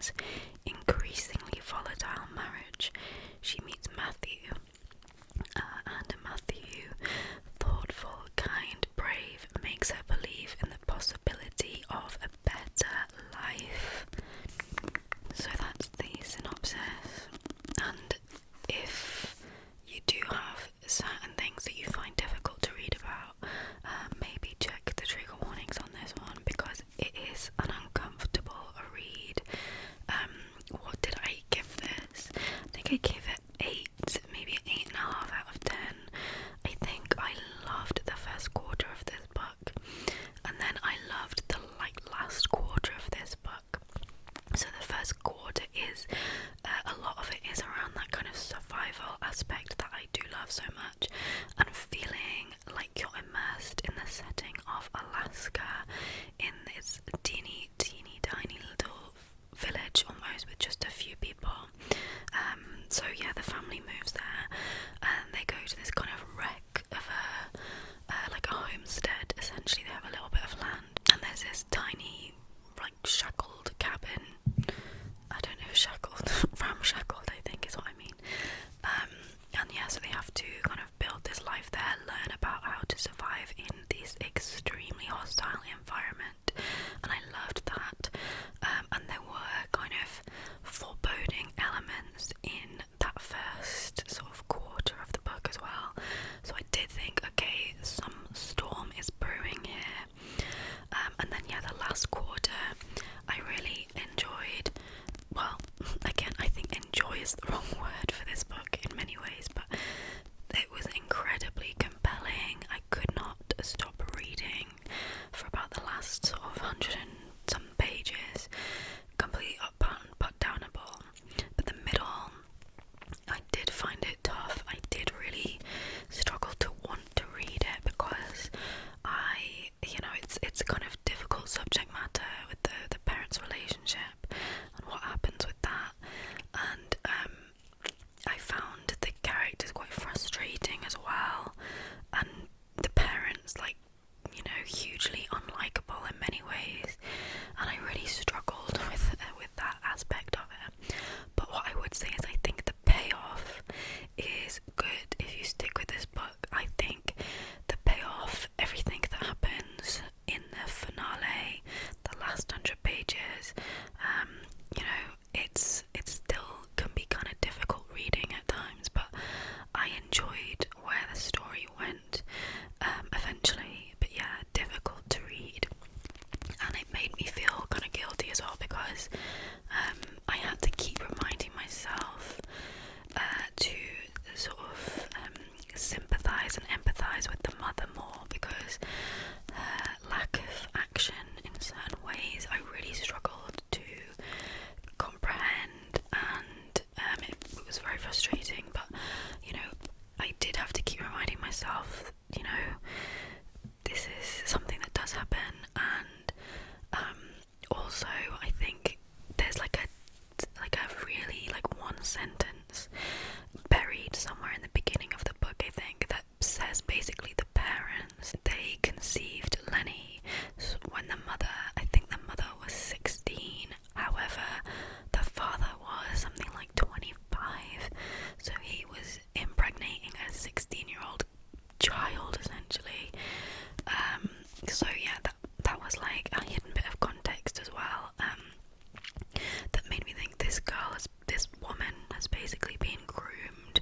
Jane's increasingly volatile marriage, she meets Matthew. And Matthew, thoughtful, kind, brave, makes her believe in the possibility of a better life. So that's the synopsis. And if you do have certain things that you find difficult to read about, maybe check the trigger warnings on this one, because it is an uncomfortable read. What did I give this? I think I gave it 8, maybe 8.5 out of 10. I think I loved the first quarter of this book, and then I loved the last quarter of this book. So the first quarter is a lot of it is around that kind of survival aspect that I do love so much, and feeling like you're immersed in the setting of Alaska, in this teeny tiny little village almost, with just a few people. So yeah, the family moves there and they go to this kind of wreck of a homestead. Essentially, they have a little bit of land, and there's this tiny shackled cabin. I don't know, shackled, ramshackled I think is what I mean. And yeah, so they have to kind of build this life there, learn about how to survive in this extremely hostile environment, and I loved that. And there were kind of foreboding elements in that first sort of quarter of the book as well. So I did think, okay, some storm is brewing here. And then yeah, the last quarter I really enjoyed. Well, again, I think enjoy is the wrong word for this book in many ways, but it was incredibly compelling. I could not stop reading for about the last sort of 100 and some pages, completely put-downable. But the middle, I did find it tough. I did really struggle to want to read it, because it's kind of difficult subject matter with the parents' relationship and what happens with that. And I found the characters quite frustrating as well, and the parents hugely unlikable in many ways, and I really struggled with that aspect of it. But what I would say is I think the payoff is good if you stick with this book. I think the payoff, everything that happens in the finale, the last 100 pages, it still can be kind of difficult reading at times, but I enjoyed where the story went eventually. But yeah, difficult to read, and it made me feel kind of guilty as well, because I had to keep reminding myself to sort of sympathise and empathise with the mother more, because her lack of action in certain ways I really struggled to comprehend, and it was very frustrating. But I did have to keep reminding myself, this is something that does happen. And also I think there's like a really one sentence buried somewhere in the beginning of the book, I think, that says basically the parents, they conceived Lenny when I think the mother was 16. However, the father was something like 25, so he was impregnating a 16-year-old child essentially. So yeah, that was like a hidden bit of context as well, that made me think this woman has basically been groomed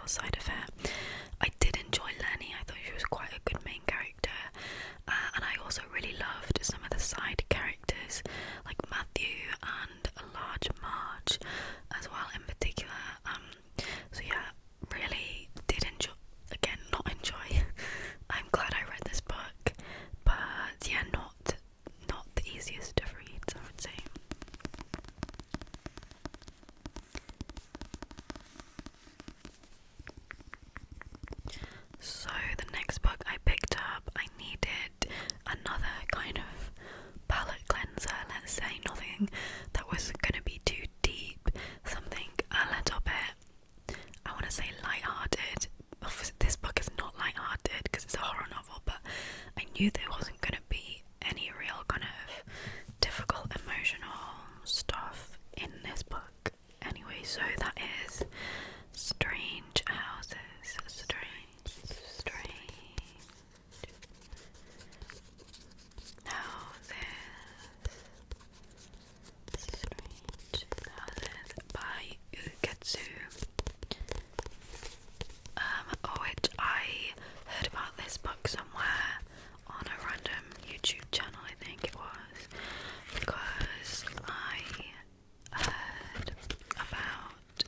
outside of it. I did enjoy Lenny. I thought she was quite a good main character, and I also really loved some of the side characters like Matthew and a large Marge as well in particular. So yeah, really did enjoy. Again, not enjoy. I'm glad I read this book, but yeah, not the easiest of reads, I would say. So the next book I picked up, I needed another kind of palette cleanser, let's say, nothing that was going to be too deep, something a little bit, I want to say light-hearted. Obviously, this book is not light-hearted because it's a horror novel, but I knew there wasn't going to be any real kind of difficult emotional stuff in this book. Anyway, so that is Strange Houses. Strange Houses. Strange Houses by Uketsu. Which I heard about this book somewhere on a random YouTube channel, I think it was, because I heard about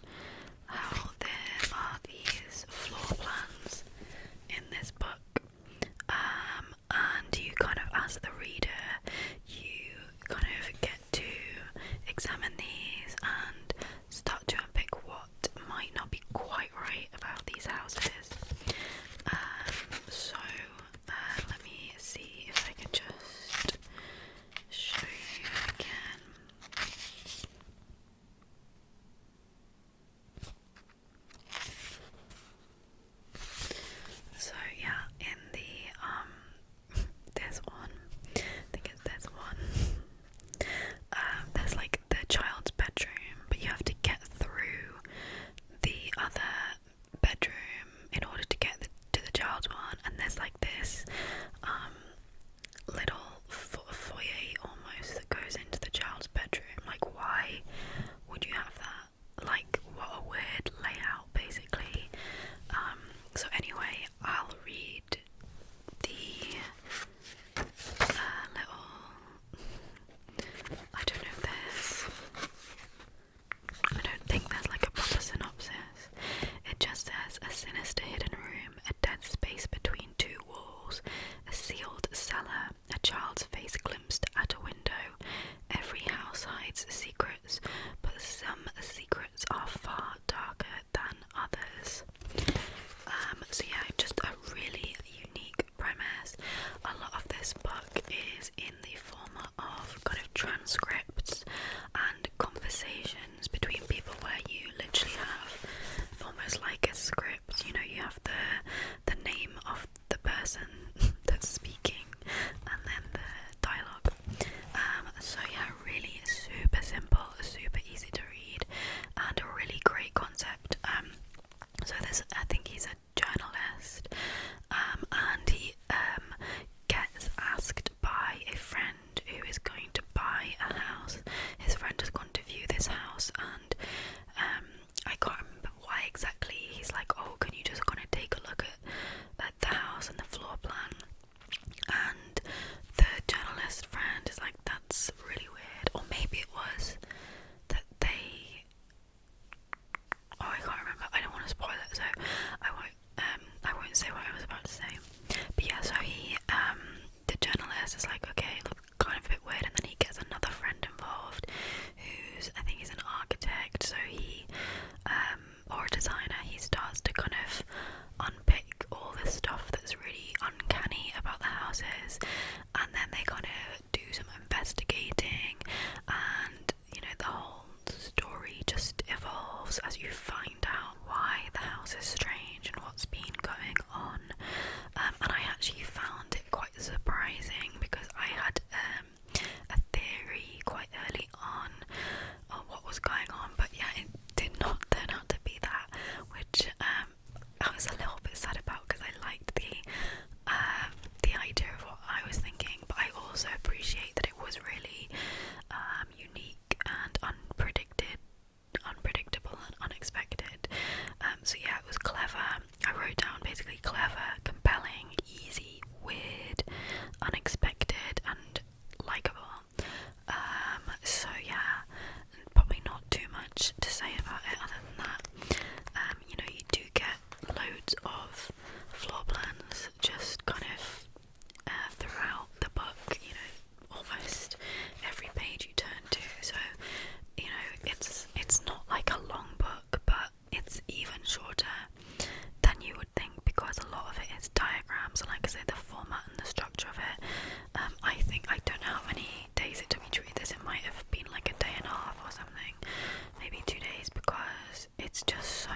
it's just so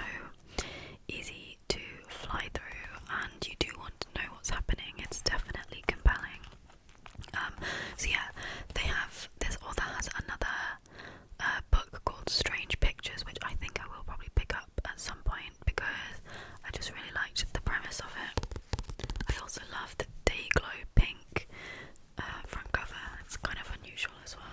easy to fly through, and you do want to know what's happening. It's definitely compelling. So yeah, this author has another book called Strange Pictures, which I think I will probably pick up at some point because I just really liked the premise of it. I also love the day glow pink front cover. It's kind of unusual as well.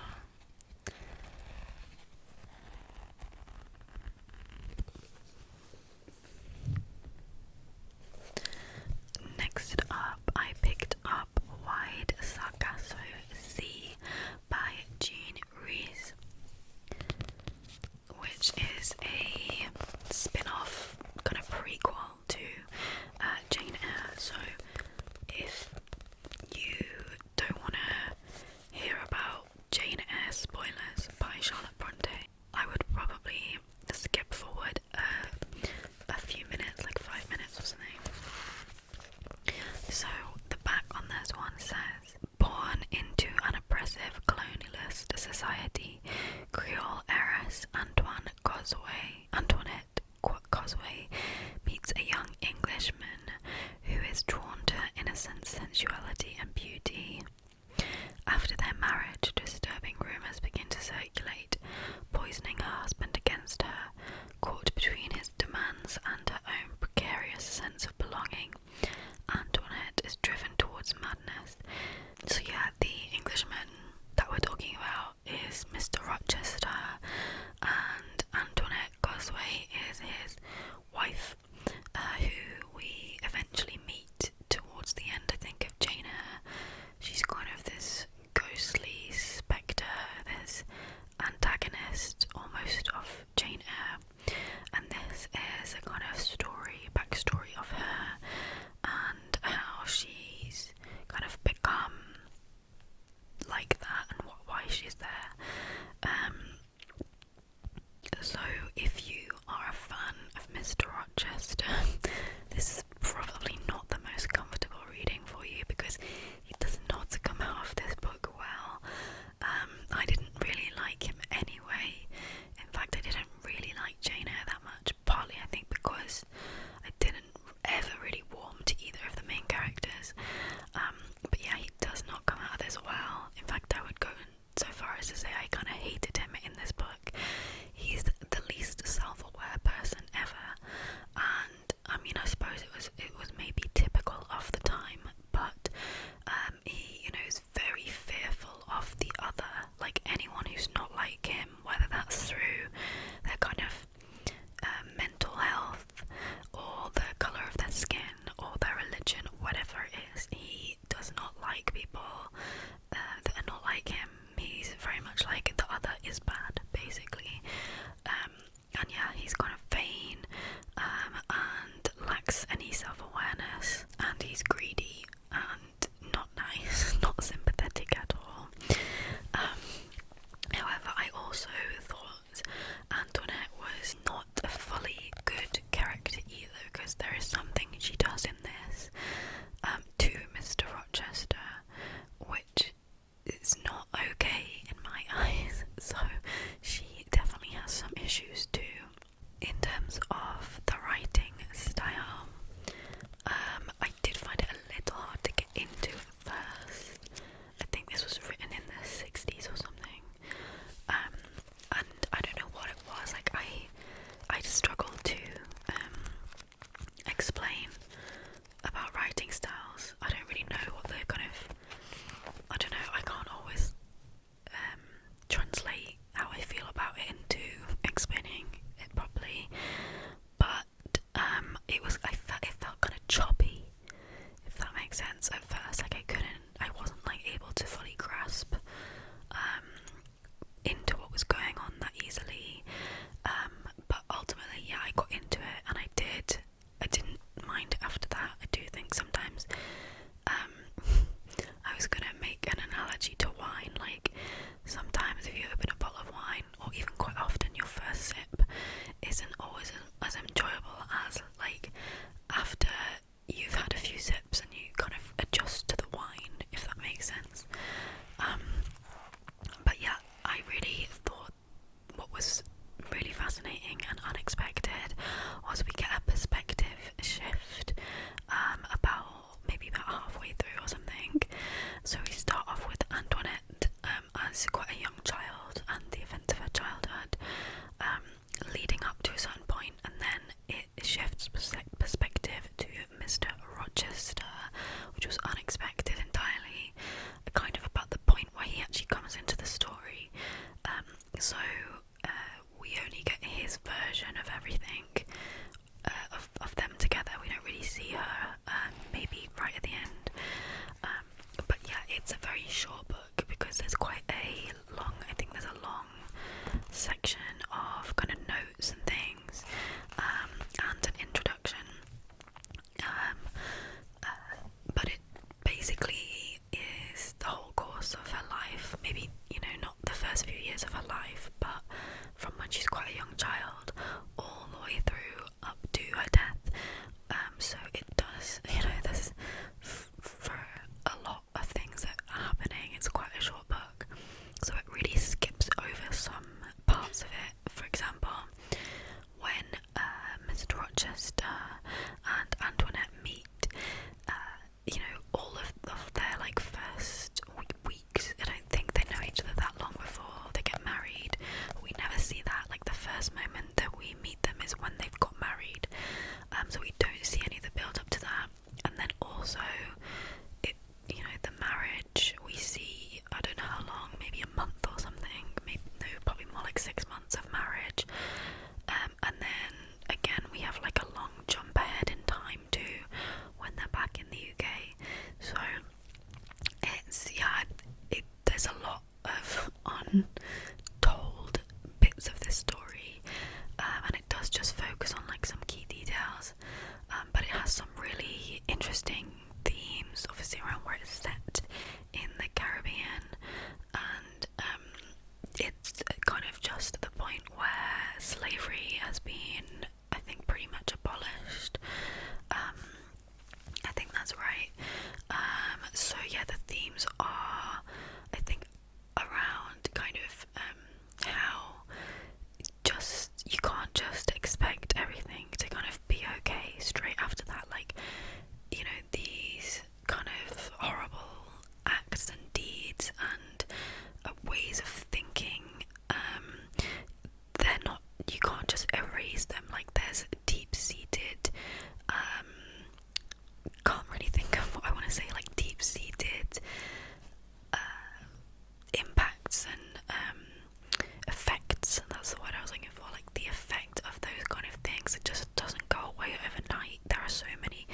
things that just doesn't go away overnight. There are so many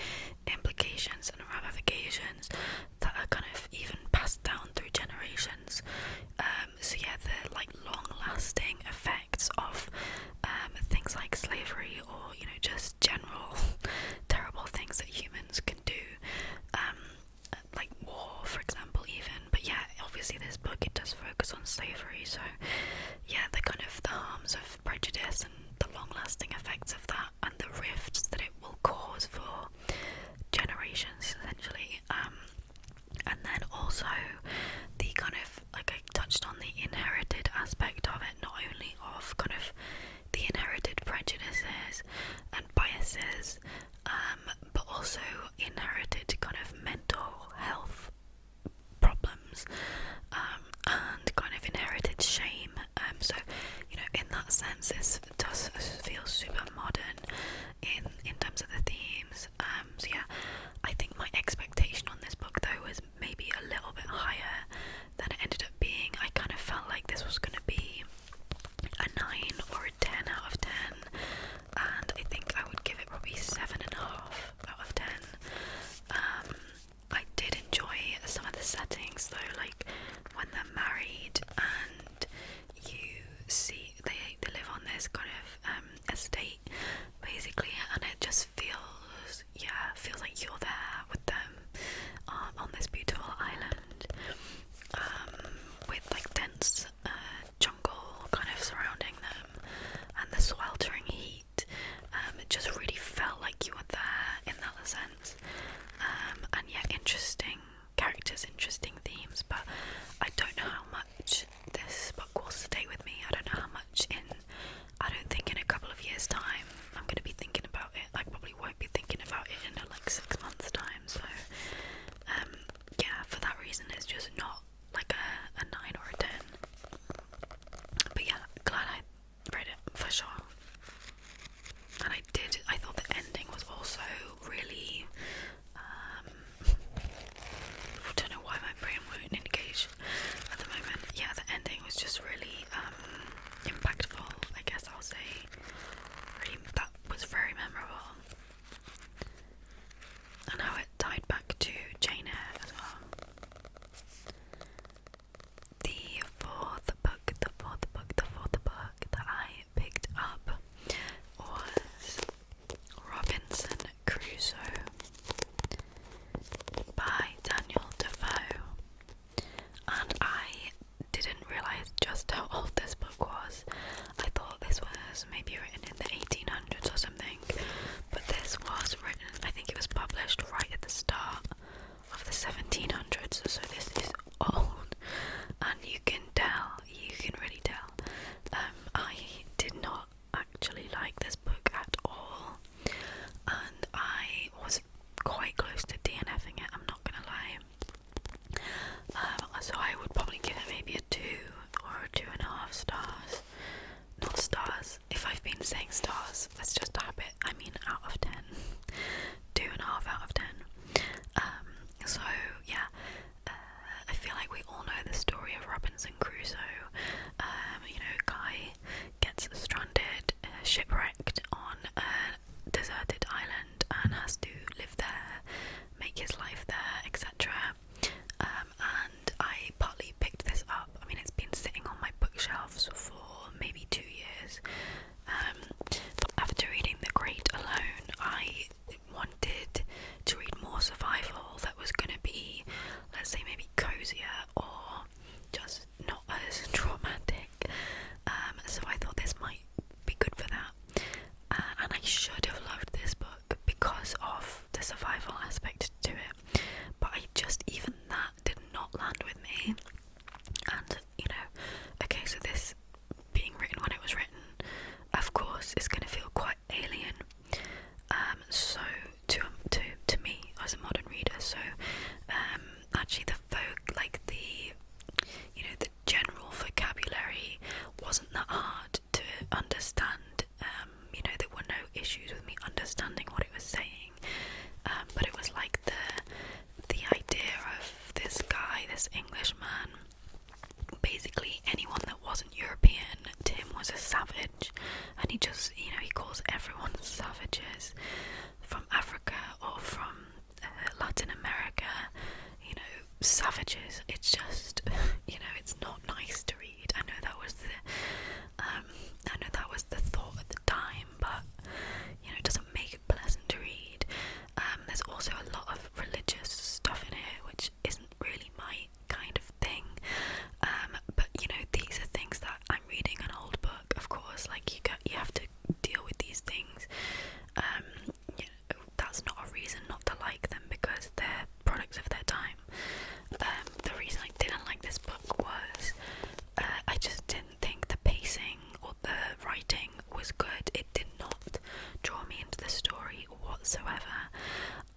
implications and ramifications that are kind of even passed down through generations. So yeah, the like long-lasting effects of things like slavery, or just general terrible things that humans can do, like war, for example, even. But yeah, obviously this book, it does focus on slavery, so yeah, the kind of the harms of prejudice and the long-lasting effects of that, and the rifts that it will cause for generations, essentially. And then also the kind of, like I touched on, the inherited aspect of it, not only of kind of the inherited prejudices and biases, but also inherited kind of mental health problems, and kind of inherited shame. So in that sense, this does feel super modern in terms of the themes. So yeah, I think my expectation on this book though was maybe a little bit higher than it ended up being. I kind of felt like this was going to be a 9 or a 10 out of 10, and I think I would give it probably 7.5 out of 10. I did enjoy some of the settings though, like when they're married and you see they live on this kind of estate basically, and it just feels like you're there with them on this beautiful island, with like dense jungle kind of surrounding them and the sweltering heat. It just really felt like you were there in that sense. And yeah, interesting characters, interesting themes, but I don't know how much this book will stay with me. I don't know how much I don't think in a couple of years' time I'm going to be thinking about it. I probably won't be thinking about it in like 6 months' time, so yeah, for that reason it's just not like a 9 or a 10. But yeah, glad I read it for sure. And I thought the ending was also really, I don't know why my brain won't engage at the moment. Yeah, the ending was just really impactful, I guess I'll say. Really, that was very memorable. And how it tied back to Jane Eyre as well. The fourth book that I picked up was Robinson Crusoe by Daniel Defoe. And I didn't realise just how old this book was. I thought this was maybe written in the 1800s or something, but this was written, I think it was published right at the start of the 1700s, so this is old, and you can really tell. I did not actually like this book at all, and I was quite close to DNFing it, I'm not gonna lie. So I would probably give it maybe a 2 or 2.5 stars. Not stars. If I've been saying stars, that's just a habit. I mean out of 10. 2.5 out of 10. So yeah, I feel like we all know the story of Robinson Crusoe. Guy gets stranded, shipwrecked on a deserted island and has to live there, make his life there, etc. And I partly picked this up. I mean, it's been sitting on my bookshelves for maybe 2 years. But after reading The Great alone, I wanted to read more survival that was going to be, let's say, maybe cozier or just not as traumatic. So I thought this might be good for that. And I should have loved this book because of the survival aspect to it. But even that did not land with me. And, okay, so this being written when it was written, of course, is going to feel quite alien. So to me as a modern reader, so actually the the general vocabulary wasn't that hard to understand. There were no issues with me understanding what it was saying, but it was like the everyone's savages from Africa or from Latin America, you know, savages. It's just, you know, it's not nice to read. I know that was the thought at the time, but you know, it doesn't make it pleasant to read. There's also a lot of religious stuff in here, which isn't really my kind of thing. But you know, these are things that I'm reading an old book, of course. Like you have to deal with these things. You know, that's not a reason not to like them, because they're products of their time. The reason I didn't like this book was I just didn't think the pacing or the writing was good. It did not draw me into the story whatsoever.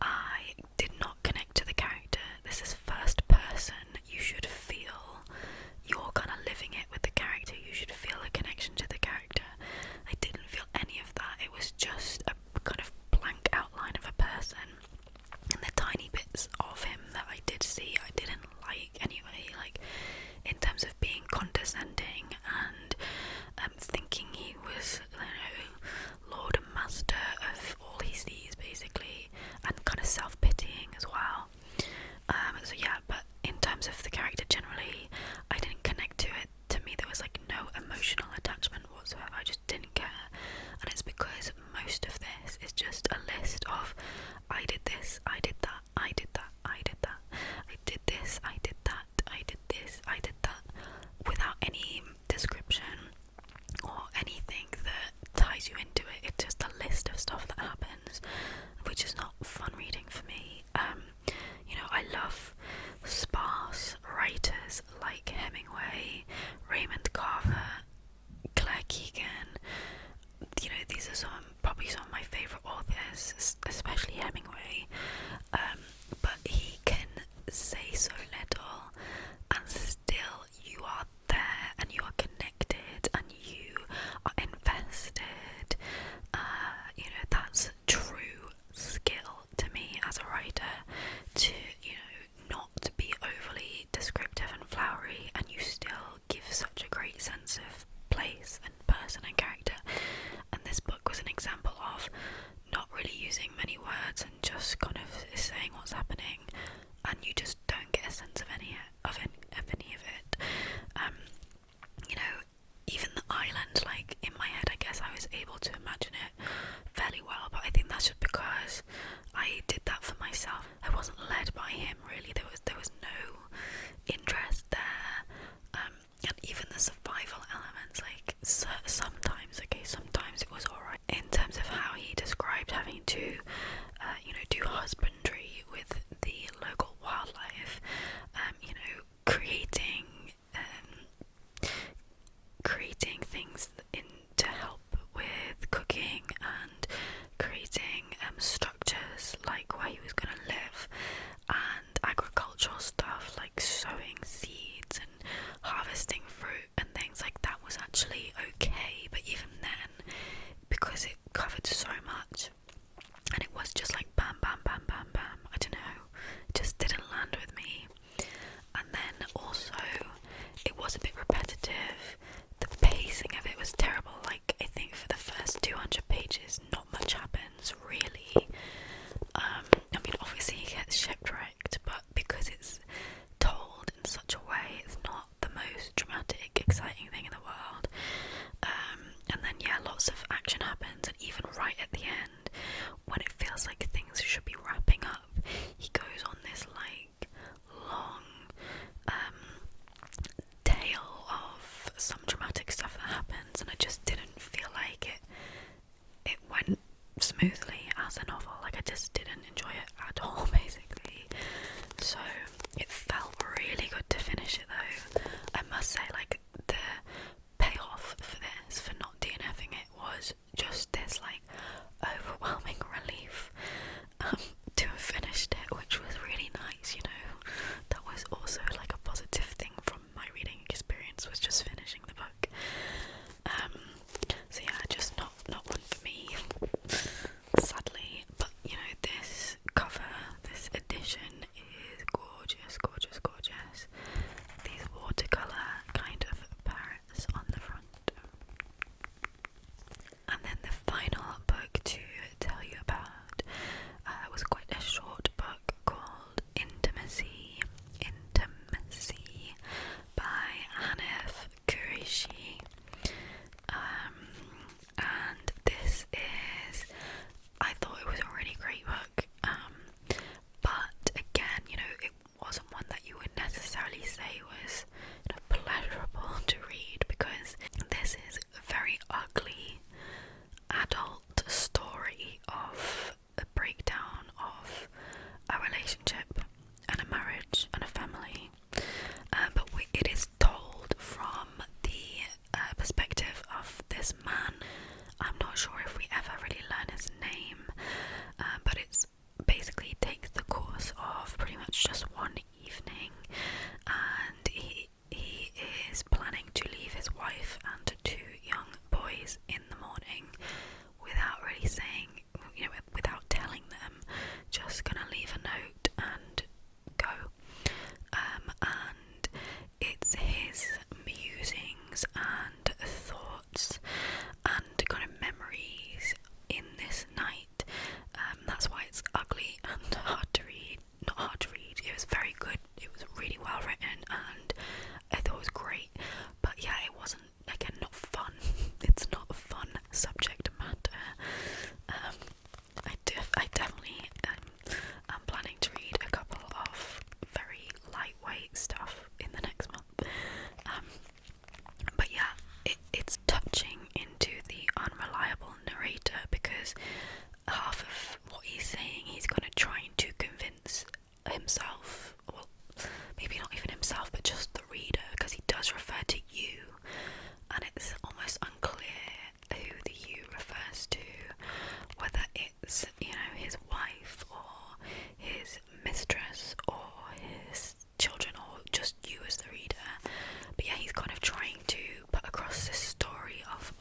I did not connect to the character. This is first person. You should feel you're kind of living it with the character. You should feel a connection to the character. I didn't feel any of that. It was just a kind of blank outline of a person, and the tiny bits of him that I did see I didn't like anyway, like in terms of being condescending and thinking he was, you know, lord and master of all he sees basically, and kind of self-pitying as well. So yeah, but in terms of the character generally, I didn't connect to it. To me there was like no emotional attachment whatsoever. I just didn't care, and it's because most of this is just a list of I did this, I did that, I did that, I did that, I did this, I did that, I did this, I did that, without any description or anything that ties you into it. It's just a list of stuff that happens, which is not fun reading for me. You know, I love sparse writers like Hemingway, Raymond Carver, Claire Keegan. You know, these are probably some of my favourite authors, especially Hemingway. But he can say so little, and still you are there, and you are connected, and you are invested. You know, that's true skill to me as a writer, to, you know, not be overly descriptive and flowery, and you still give such a great sense of place and person and character. And this book was an example of not really using many words and just kind of saying what's happening, and you just don't get a sense of any of it. You know, even the island, like in my head, I guess I was able to imagine it fairly well, but I think that's just because I did that for myself. I wasn't led by him really. There was no interest there, and even the survival elements, like sometimes it was alright in terms of how he described having to you know, do husbandry with the local wildlife, you know, creating things to help with cooking, and creating structures like where he was going to live, and agricultural stuff like sowing seeds and harvesting fruit and things like that was actually okay. But even then, because it covered so much, and it was just like bam bam bam bam bam, I don't know, it just didn't land with me. And then also it was a bit repetitive. The pacing of it was terrible. Like, I think for the first 200 pages not much happens really. I mean, obviously he gets shipwrecked, but because it's told in such a way, it's not the most dramatic, exciting thing in the world. And then yeah, lots of action happens, and even right at the end, when it feels like things should be wrapping up, he goes on this like long tale of some dramatic stuff that happens, and I just didn't feel like it went smoothly as a novel. Like, I just didn't enjoy it at all basically. So it felt really good to finish it though. I must say, like, the payoff for this, for not DNFing it, was just this like overwhelming relief to have finished it, which was really nice, you know. That was also like a positive thing from my reading experience, was just finishing the book. So yeah, just not one for me, sadly. But you know, this cover, this edition is gorgeous, gorgeous, gorgeous. These watercolour kind of parrots on the front. And then the final learn his name, but it's basically takes the course of pretty much just one evening, and he is planning to leave his wife and two young boys in the morning without really saying, without telling them, just gonna leave a note and go. And it's his musings and thoughts and kind of memories in this night. That's why it's ugly and hard to read. Not hard to read, it was very good, it was really well written, and I thought it was great. But yeah, it wasn't, again, not fun. It's not a fun subject matter. I definitely am planning to read a couple of very lightweight stuff in the next month. But yeah, it's touching into the unreliable narrator, because half of what he's saying he's kind of trying to convince himself, well, maybe not even himself, but just the reader, because he does refer to you, and it's almost unclear who the you refers to, whether it's, his wife or his mistress or his children or just you as the reader. But yeah, he's kind of trying to put across this story of,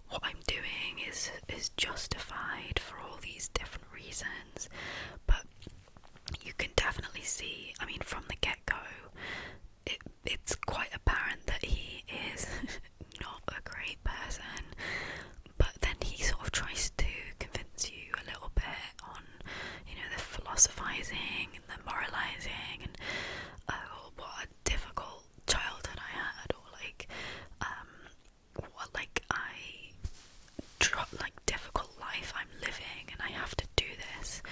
what I'm doing is justified for all these different reasons. But you can definitely see, from the get-go, it's quite apparent that he is not a great person, but then he sort of tries to convince you a little bit on, the philosophizing and the moralizing and what a difficult childhood I had, or difficult life I'm living, and I have to do this,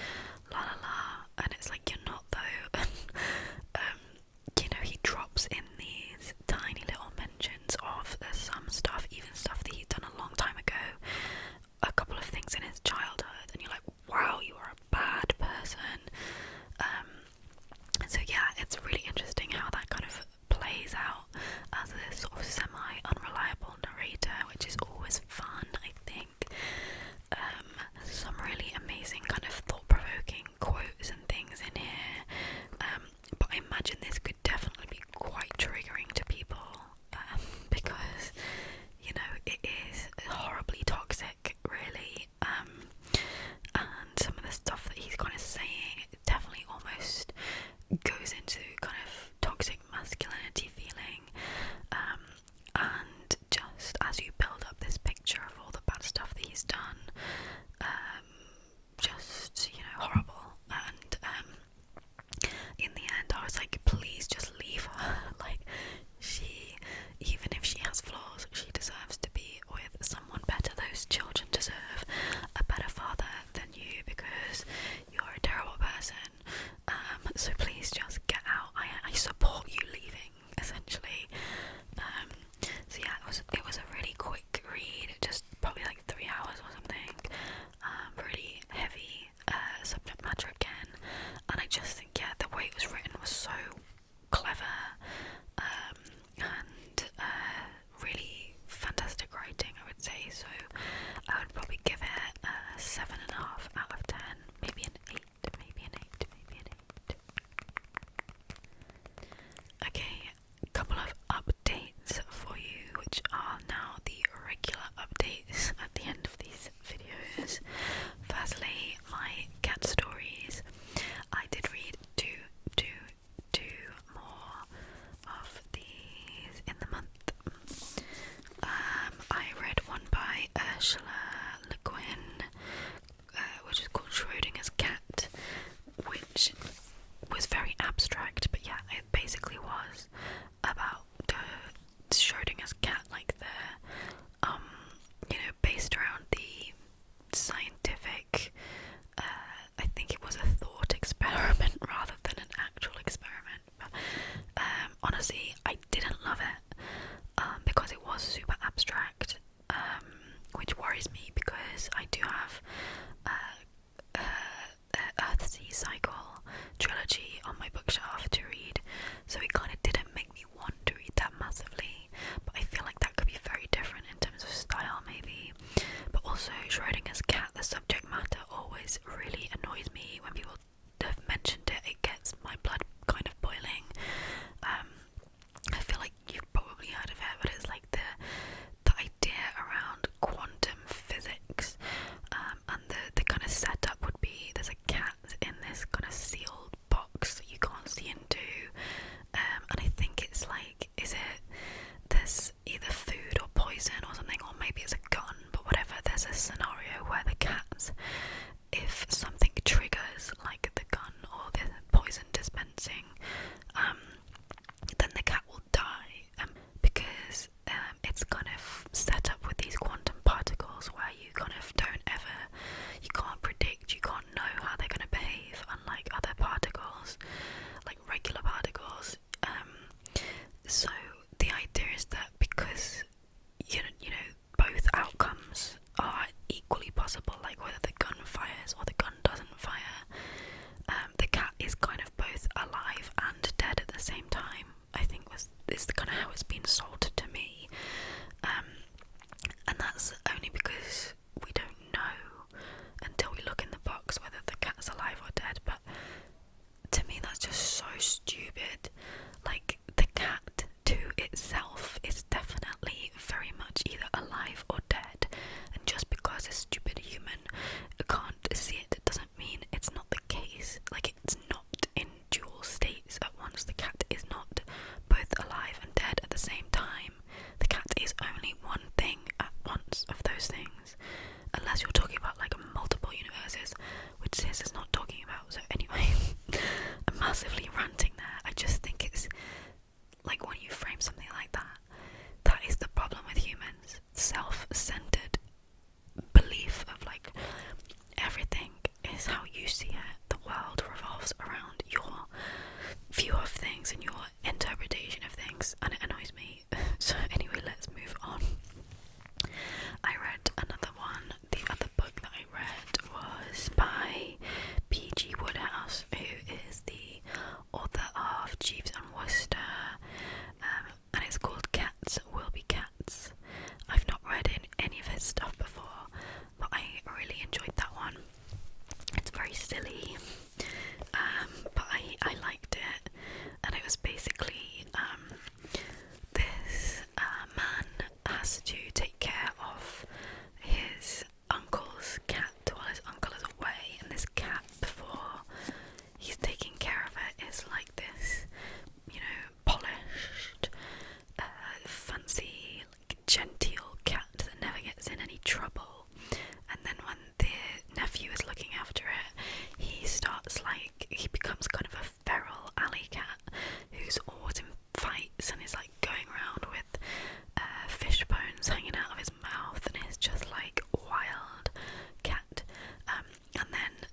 la la la, and it's like, you're not though. He drops in these tiny little mentions of some stuff, even stuff that he'd done a long time ago, a couple of things in his childhood, and you're like, wow, you are a bad person. So yeah, it's really interesting how that kind of plays out as this sort of semi-unreliable narrator, which is always fun, I think. Some really amazing kind of thought-provoking quotes and things in here, but I imagine this could definitely be quite triggering to people, because it is horribly toxic, really, and some of the stuff that he's kind of saying, it definitely almost goes into kind of toxic masculinity feeling, and just as you build up this picture of all the bad stuff that he's done, just Schrodinger's cat, the subject matter always really annoys me. When people have mentioned it, it gets my blood kind of boiling. I feel like you've probably heard of it, but it's like the idea around quantum physics, and the kind of setup would be there's a cat in this kind of sealed box that you can't see into, and I think it's like, there's either food or poison or something, or maybe it's a gun, but whatever, there's a scenario where the cat, if something triggers like the gun or the poison dispensing, then the cat will die, because it's kind of set up with these quantum particles where you kind of you can't predict, you can't know how they're going to behave, unlike other particles, like regular particles. So the idea is that because you know both outcomes are equally possible, like whether the gun fires or the gun doesn't fire, the cat is kind of both alive and dead at the same time. I think is kind of how it's been sold to me, and that's only because we don't know until we look in the box whether the cat's alive or dead. But to me, that's just so stupid. Like, the cat to itself is definitely very much either alive or dead, and just because a stupid human can't see it doesn't mean it's not the case. Like, it's not in dual states at once. The cat is not both alive and dead at the same time. The cat is only one thing at once of those things, unless you're talking about like multiple universes, which this is not talking about. So anyway, I'm massively ranting there. I just think it's like, when you frame something like that, that is the problem with humans. Self-centered belief of like everything is how you see it. The world revolves around your view of things and your interpretation of things, and it annoys me. So anyway, let's move on. I read another one. The other book that I read was by P.G. Wodehouse, who is the author of Jeeves and Wooster, and it's called Cats Will Be Cats. I've not read any of his stuff before, but I really enjoyed that one. It's very silly, but I liked it, and it was basically this man has to take care of his uncle's cat while his uncle is away, and this cat, before he's taking care of it, is like this, polished, fancy, like genteel cat that never gets in any trouble. And then when the nephew is looking after it, he becomes kind of a feral alley cat who's always in fights and is like going around with fish bones hanging out of his mouth, and is just like wild cat. And then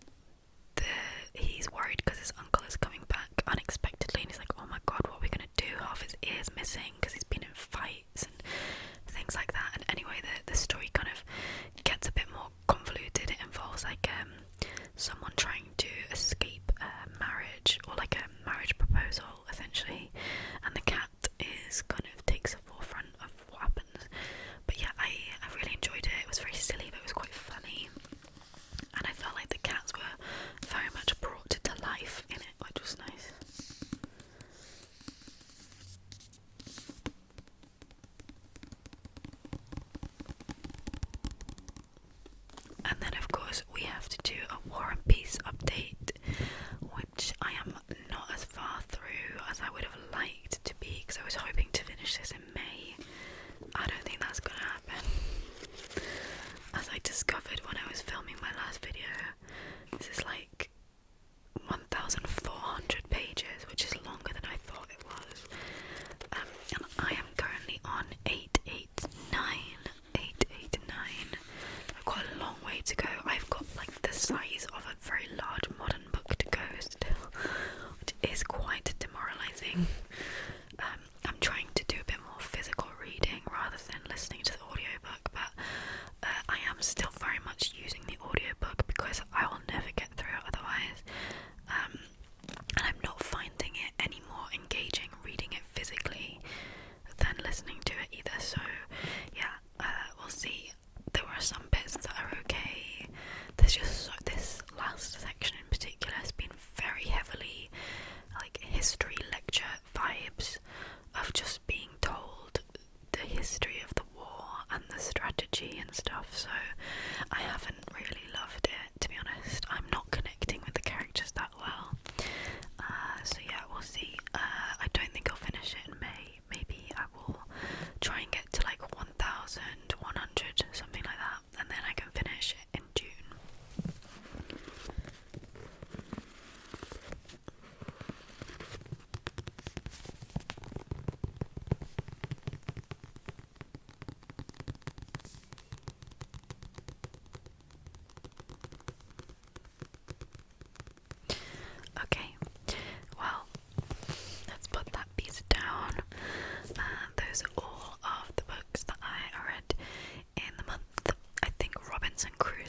he's worried because his uncle is coming back unexpectedly, and he's like, oh my god, what are we gonna do? Half his ear's missing because he's been in fights and things like that. And anyway, the story kind of gets a bit more convoluted. It involves like someone trying to escape a marriage, or like a marriage proposal essentially, and the cat is kind of takes the forefront of what happens. But yeah, I really enjoyed it. It was very silly, but it was quite funny, and I felt like the cats were very much brought to life in it, which was nice. And then of course we have to do a War and Peace update, which I am not as far through as I would have liked to be, because I was hoping to finish this in May. I don't think that's gonna happen. As I discovered when I was filming my last video, this is like 1,400 pages, which is longer than I thought it was. And I am currently on 889. I've got a long way to go. I've got like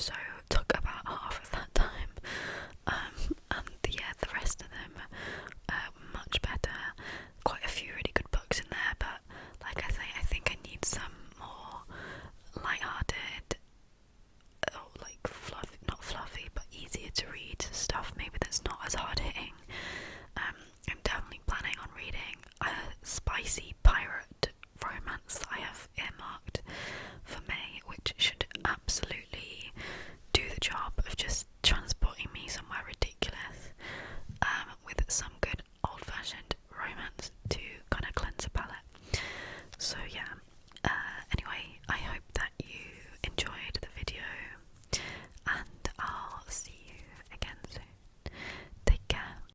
Crusoe took about half of that time. And yeah, the rest of them much better. Quite a few really good books in there, but like I say, I think I need some more light-hearted, or like fluffy, not fluffy, but easier to read stuff. Maybe that's not as hard-hitting